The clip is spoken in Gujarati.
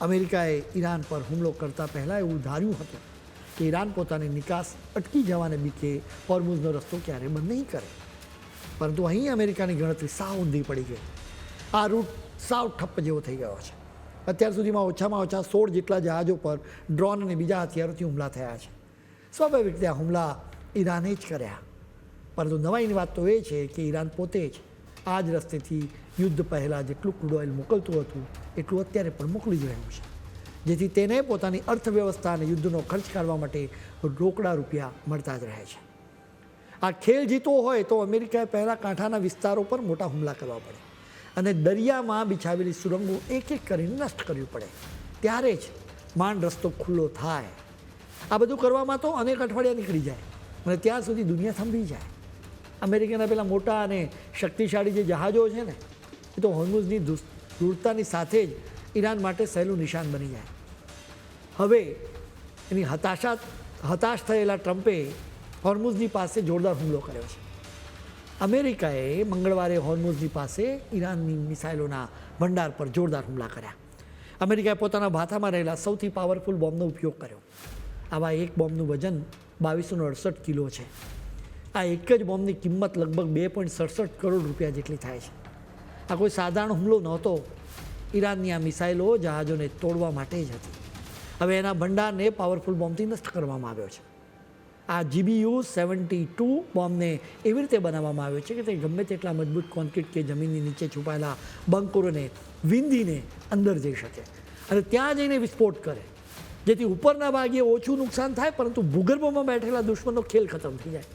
અમેરિકાએ ઈરાન પર હુમલો કરતાં પહેલાં એવું ધાર્યું હતું કે ઈરાન પોતાની નિકાસ અટકી જવાને બીકે હોર્મુઝનો રસ્તો ક્યારેય બંધ નહીં કરે. પરંતુ અહીં અમેરિકાની ગણતરી સાવ ઊંધી પડી ગઈ. આ રૂટ સાવ ઠપ્પ જેવો થઈ ગયો છે. અત્યાર સુધીમાં ઓછામાં ઓછા 16 જેટલા જહાજો પર ડ્રોન અને બીજા હથિયારોથી હુમલા થયા છે. સ્વાભાવિક રીતે આ હુમલા ઈરાને જ કર્યા. પરંતુ નવાઈની વાત તો એ છે કે ઈરાન પોતે જ આ જ રસ્તેથી યુદ્ધ પહેલાં જેટલું ક્રૂડ ઓઇલ મોકલતું હતું એટલું અત્યારે પણ મોકલી જ રહ્યું છે, જેથી તેને પોતાની અર્થવ્યવસ્થા અને યુદ્ધનો ખર્ચ કાઢવા માટે રોકડા રૂપિયા મળતા જ રહે છે. આ ખેલ જીતવો હોય તો અમેરિકાએ પહેલાં કાંઠાના વિસ્તારો પર મોટા હુમલા કરવા પડે અને દરિયામાં બિછાવેલી સુરંગો એક એક કરીને નષ્ટ કરવી પડે. ત્યારે જ માંડ રસ્તો ખુલ્લો થાય. આ બધું કરવામાં તો અનેક અઠવાડિયા નીકળી જાય અને ત્યાં સુધી દુનિયા થંભી જાય. અમેરિકાના પેલા મોટા અને શક્તિશાળી જે જહાજો છે ને, એ તો હોર્મુઝની દૂરતાની સાથે જ ઈરાન માટે સહેલું નિશાન બની જાય. હવે એની હતાશ થયેલા ટ્રમ્પે હોર્મુઝની પાસે જોરદાર હુમલો કર્યો છે. અમેરિકાએ મંગળવારે હોર્મુઝની પાસે ઈરાનની મિસાઇલોના ભંડાર પર જોરદાર હુમલા કર્યા. અમેરિકાએ પોતાના ભાથામાં રહેલા સૌથી પાવરફુલ બોમ્બનો ઉપયોગ કર્યો. આવા એક બોમ્બનું વજન 2268 કિલો છે. આ એક જ બોમ્બની કિંમત લગભગ 2.67 કરોડ રૂપિયા જેટલી થાય છે. આ કોઈ સાધારણ હુમલો નહોતો. ઈરાનની આ મિસાઇલો જહાજોને તોડવા માટે જ હતી. હવે એના ભંડારને પાવરફુલ બોમ્બથી નષ્ટ કરવામાં આવ્યો છે. આ GBU-72 બોમ્બને એવી રીતે બનાવવામાં આવ્યો છે કે તે ગમે તેટલા મજબૂત કોન્ક્રીટ કે જમીનની નીચે છુપાયેલા બંકરોને વિંધીને અંદર જઈ શકે અને ત્યાં જઈને વિસ્ફોટ કરે, જેથી ઉપરના ભાગે ઓછું નુકસાન થાય પરંતુ ભૂગર્ભમાં બેઠેલા દુશ્મનનો ખેલ ખતમ થઈ જાય.